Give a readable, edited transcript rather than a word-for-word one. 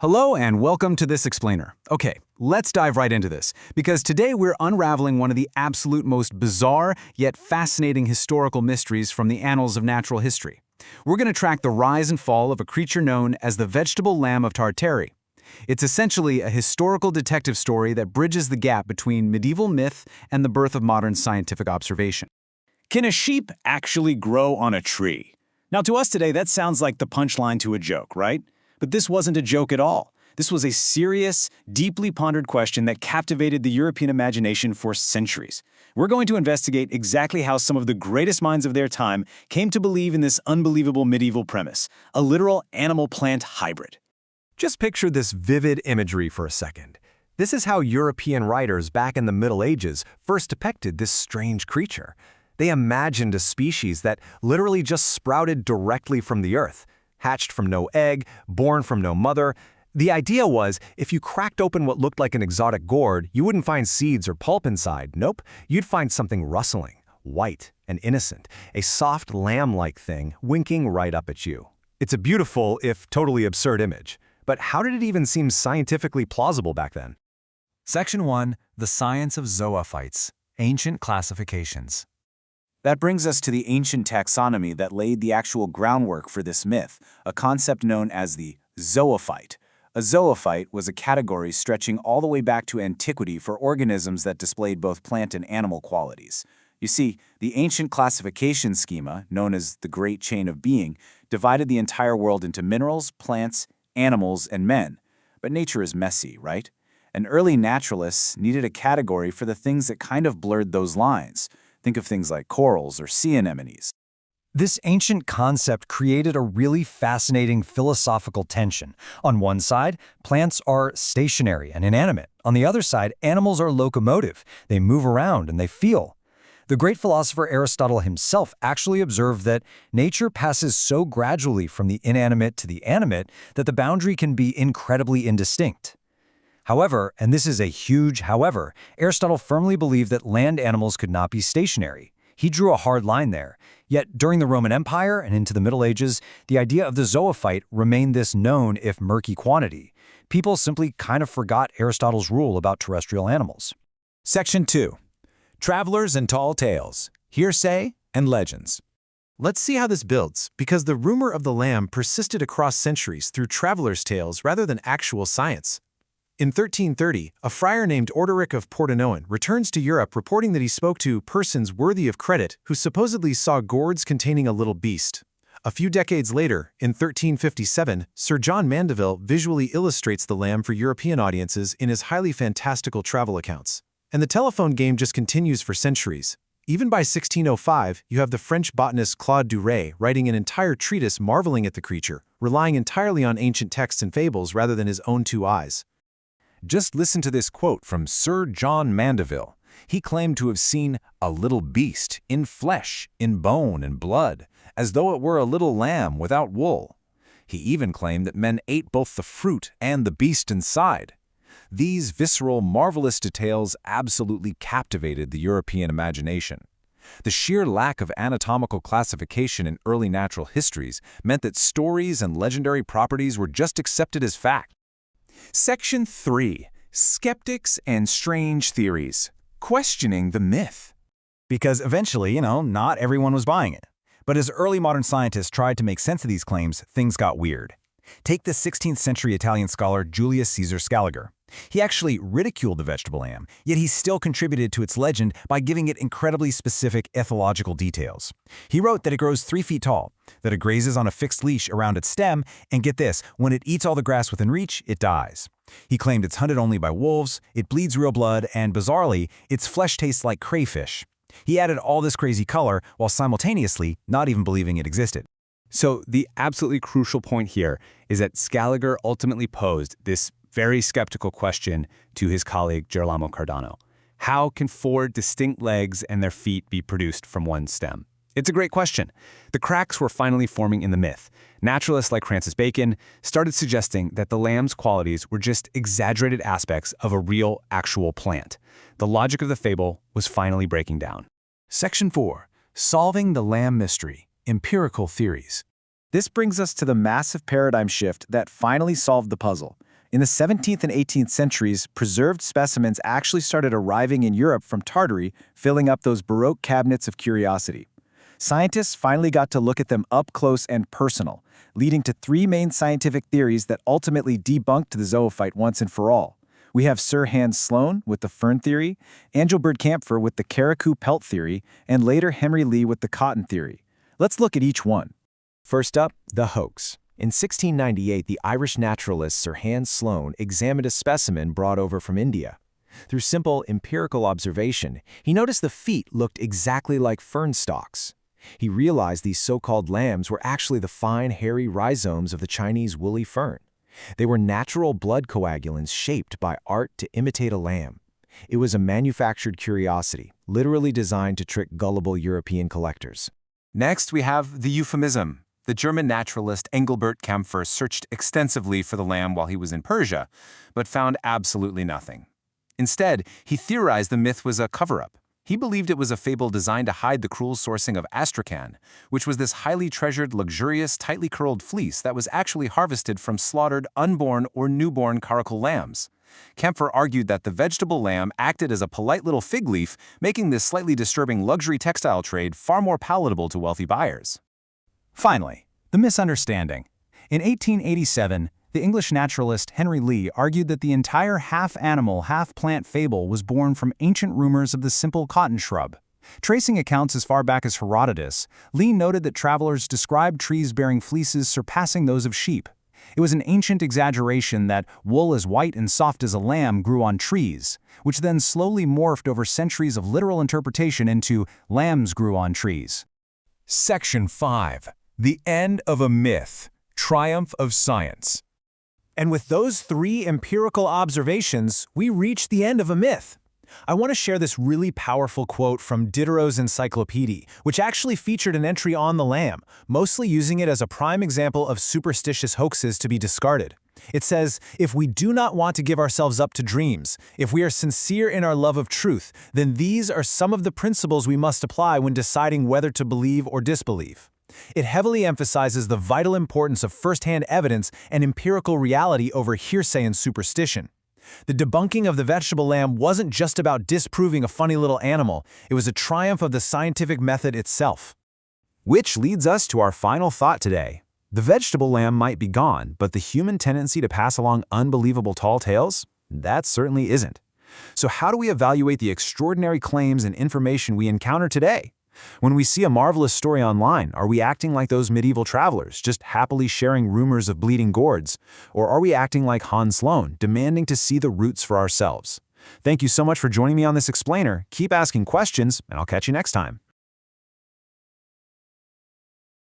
Hello and welcome to this explainer. Okay, let's dive right into this, because today we're unraveling one of the absolute most bizarre yet fascinating historical mysteries from the annals of natural history. We're going to track the rise and fall of a creature known as the Vegetable Lamb of Tartary. It's essentially a historical detective story that bridges the gap between medieval myth and the birth of modern scientific observation. Can a sheep actually grow on a tree? Now, to us today, that sounds like the punchline to a joke, right? But this wasn't a joke at all. This was a serious, deeply pondered question that captivated the European imagination for centuries. We're going to investigate exactly how some of the greatest minds of their time came to believe in this unbelievable medieval premise, a literal animal-plant hybrid. Just picture this vivid imagery for a second. This is how European writers back in the Middle Ages first depicted this strange creature. They imagined a species that literally just sprouted directly from the earth, hatched from no egg, born from no mother. The idea was, if you cracked open what looked like an exotic gourd, you wouldn't find seeds or pulp inside. Nope, you'd find something rustling, white, and innocent, a soft lamb-like thing winking right up at you. It's a beautiful, if totally absurd image. But how did it even seem scientifically plausible back then? Section 1. The Science of Zoophytes. Ancient Classifications. That brings us to the ancient taxonomy that laid the actual groundwork for this myth, a concept known as the zoophyte. A zoophyte was a category stretching all the way back to antiquity for organisms that displayed both plant and animal qualities. You see, the ancient classification schema, known as the Great Chain of Being, divided the entire world into minerals, plants, animals, and men. But nature is messy, right? And early naturalists needed a category for the things that kind of blurred those lines. Think of things like corals or sea anemones. This ancient concept created a really fascinating philosophical tension. On one side, plants are stationary and inanimate. On the other side, animals are locomotive. They move around and they feel. The great philosopher Aristotle himself actually observed that nature passes so gradually from the inanimate to the animate that the boundary can be incredibly indistinct. However, and this is a huge however, Aristotle firmly believed that land animals could not be stationary. He drew a hard line there. Yet during the Roman Empire and into the Middle Ages, the idea of the zoophyte remained this known if murky quantity. People simply kind of forgot Aristotle's rule about terrestrial animals. Section 2. Travelers and Tall Tales, Hearsay and Legends. Let's see how this builds, because the rumor of the lamb persisted across centuries through travelers' tales rather than actual science. In 1330, a friar named Orderic of Pordenone returns to Europe reporting that he spoke to persons worthy of credit who supposedly saw gourds containing a little beast. A few decades later, in 1357, Sir John Mandeville visually illustrates the lamb for European audiences in his highly fantastical travel accounts. And the telephone game just continues for centuries. Even by 1605, you have the French botanist Claude Duret writing an entire treatise marveling at the creature, relying entirely on ancient texts and fables rather than his own two eyes. Just listen to this quote from Sir John Mandeville. He claimed to have seen a little beast in flesh, in bone and blood, as though it were a little lamb without wool. He even claimed that men ate both the fruit and the beast inside. These visceral, marvelous details absolutely captivated the European imagination. The sheer lack of anatomical classification in early natural histories meant that stories and legendary properties were just accepted as fact. Section 3. Skeptics and Strange Theories. Questioning the myth. Because eventually, not everyone was buying it. But as early modern scientists tried to make sense of these claims, things got weird. Take the 16th century Italian scholar Julius Caesar Scaliger. He actually ridiculed the vegetable lamb, yet he still contributed to its legend by giving it incredibly specific ethological details. He wrote that it grows 3 feet tall, that it grazes on a fixed leash around its stem, and get this, when it eats all the grass within reach, it dies. He claimed it's hunted only by wolves, it bleeds real blood, and bizarrely, its flesh tastes like crayfish. He added all this crazy color while simultaneously not even believing it existed. So the absolutely crucial point here is that Scaliger ultimately posed this very skeptical question to his colleague Girolamo Cardano. How can 4 distinct legs and their feet be produced from one stem? It's a great question. The cracks were finally forming in the myth. Naturalists like Francis Bacon started suggesting that the lamb's qualities were just exaggerated aspects of a real, actual plant. The logic of the fable was finally breaking down. Section 4. Solving the Lamb Mystery. Empirical Theories. This brings us to the massive paradigm shift that finally solved the puzzle. In the 17th and 18th centuries, preserved specimens actually started arriving in Europe from Tartary, filling up those Baroque cabinets of curiosity. Scientists finally got to look at them up close and personal, leading to three main scientific theories that ultimately debunked the zoophyte once and for all. We have Sir Hans Sloane with the fern theory, Angelbert Kampfer with the caracou pelt theory, and later Henry Lee with the cotton theory. Let's look at each one. First up, the hoax. In 1698, the Irish naturalist Sir Hans Sloane examined a specimen brought over from India. Through simple empirical observation, he noticed the feet looked exactly like fern stalks. He realized these so-called lambs were actually the fine, hairy rhizomes of the Chinese woolly fern. They were natural blood coagulants shaped by art to imitate a lamb. It was a manufactured curiosity, literally designed to trick gullible European collectors. Next, we have the euphemism. The German naturalist Engelbert Kampfer searched extensively for the lamb while he was in Persia, but found absolutely nothing. Instead, he theorized the myth was a cover-up. He believed it was a fable designed to hide the cruel sourcing of astrakhan, which was this highly treasured, luxurious, tightly curled fleece that was actually harvested from slaughtered unborn or newborn caracal lambs. Kampfer argued that the vegetable lamb acted as a polite little fig leaf, making this slightly disturbing luxury textile trade far more palatable to wealthy buyers. Finally, the misunderstanding. In 1887, the English naturalist Henry Lee argued that the entire half-animal, half-plant fable was born from ancient rumors of the simple cotton shrub. Tracing accounts as far back as Herodotus, Lee noted that travelers described trees bearing fleeces surpassing those of sheep. It was an ancient exaggeration that wool as white and soft as a lamb grew on trees, which then slowly morphed over centuries of literal interpretation into lambs grew on trees. Section 5. The End of a Myth. Triumph of Science. And with those three empirical observations, we reach the end of a myth. I want to share this really powerful quote from Diderot's Encyclopedia, which actually featured an entry on the lamb, mostly using it as a prime example of superstitious hoaxes to be discarded. It says, "If we do not want to give ourselves up to dreams, if we are sincere in our love of truth, then these are some of the principles we must apply when deciding whether to believe or disbelieve." It heavily emphasizes the vital importance of first-hand evidence and empirical reality over hearsay and superstition. The debunking of the vegetable lamb wasn't just about disproving a funny little animal, it was a triumph of the scientific method itself. Which leads us to our final thought today. The vegetable lamb might be gone, but the human tendency to pass along unbelievable tall tales? That certainly isn't. So how do we evaluate the extraordinary claims and information we encounter today? When we see a marvelous story online, are we acting like those medieval travelers, just happily sharing rumors of bleeding gourds? Or are we acting like Hans Sloane, demanding to see the roots for ourselves? Thank you so much for joining me on this explainer. Keep asking questions, and I'll catch you next time.